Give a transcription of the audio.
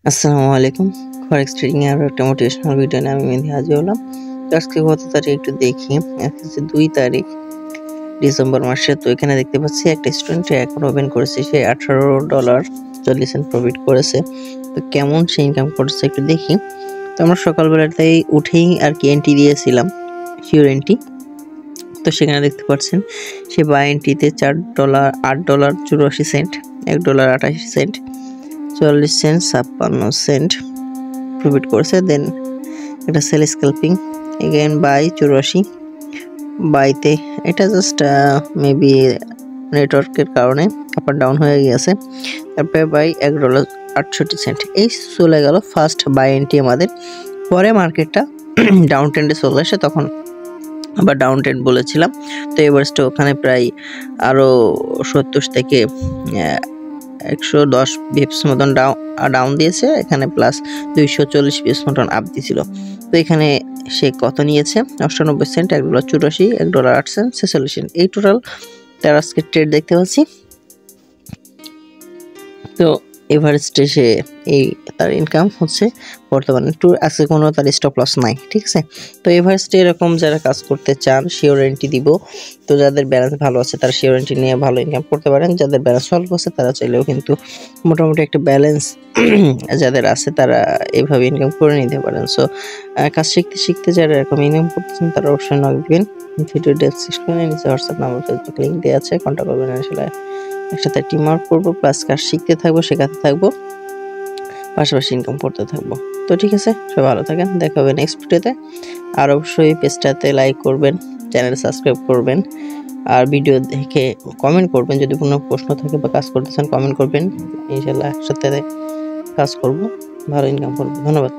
আসসালামু আলাইকুম। Forex trading এর একটা মোটিভেশনাল ভিডিও নিয়ে আমি মেহেদী হাজির হলাম। তো আজকে কত তারিখ একটু দেখি। আজকে হচ্ছে 2 তারিখ ডিসেম্বর মাসে। তো এখানে দেখতে পাচ্ছি একটা স্টুডেন্ট অ্যাকাউন্ট ওপেন করেছে, সে $18.40 প্রফিট করেছে। তো কেমন সে ইনকাম করছে একটু দেখি। তো আমরা সকালবেলাতেই উঠেই আর কি এন্ট্রি দিয়েছিলাম, শিওর এন্ট্রি। তো সেখানে দেখতে পাচ্ছেন সে বাই এন্ট্রিতে $8.84, $1.88, 40 সেন্ট, 56 সেন্ট প্রফিট করছে। দেন এটা সেল স্ক্যালপিং এগেইন বাই 84 বাইতে, এটা জাস্ট মেবি নেটওয়ার্কের কারণে আপ আর ডাউন হয়ে গিয়েছে। তারপরে বাই $1.68। এই চলে গেল ফার্স্ট বাই এন্ট্রি আমাদের। পরে মার্কেটটা ডাউন ট্রেন্ডে চলে আসে, তখন আবার ডাউন ট্রেন্ড বলেছিলাম। তো এভারেজটা ওখানে প্রায় আরও 70 থেকে 110 বিপস মতন ডাউন দিয়েছে, এখানে প্লাস 240 বিপস মতন আপ দিয়েছিল। তো এখানে সে কত নিয়েছে? 98 সেন্ট, $1.84, $1.08, 46 সেন্ট। এই টোটাল তার আজকে ট্রেড দেখতে পাচ্ছি। তো এভারেজে সে এই তার ইনকাম হচ্ছে বর্তমানে আজকে কোনো তার স্টপ লস নাই, ঠিক আছে। তো এভারেজে এরকম যারা কাজ করতে চান শিওর এন্ট্রি দিব। তো যাদের ব্যালেন্স ভালো আছে তারা শিওর এন্ট্রি নিয়ে ভালো ইনকাম করতে পারেন। যাদের ব্যালেন্স অল্প আছে তারা চাইলেও কিন্তু মোটামুটি একটা ব্যালেন্স যাদের আছে তারা এইভাবে ইনকাম করে নিতে পারেন। সো কাজ শিখতে শিখতে যারা এরকম ইনকাম করতেছেন তারা অবশ্যই নক দিবেন। ভিডিও ডেসক্রিপশনে নিচে হোয়াটসঅ্যাপ নাম্বার, ফেসবুক লিঙ্ক দেওয়া আছে, কন্ট্যাক্ট করবেন। আসলে একসাথে টিম ওয়ার্ক করবো, প্লাস কাজ শিখতে থাকবো, শেখাতে থাকবো, পাশাপাশি ইনকাম করতে থাকবো। তো ঠিক আছে, সবাই ভালো থাকেন, দেখা হবে নেক্সট ভিডিওতে। আর অবশ্যই পেজটাতে লাইক করবেন, চ্যানেল সাবস্ক্রাইব করবেন, আর ভিডিও দেখে কমেন্ট করবেন। যদি কোনো প্রশ্ন থাকে বা কাজ করতে চান কমেন্ট করবেন, ইনশাল্লাহ একসাথে কাজ করবো, ভালো ইনকাম করবো। ধন্যবাদ।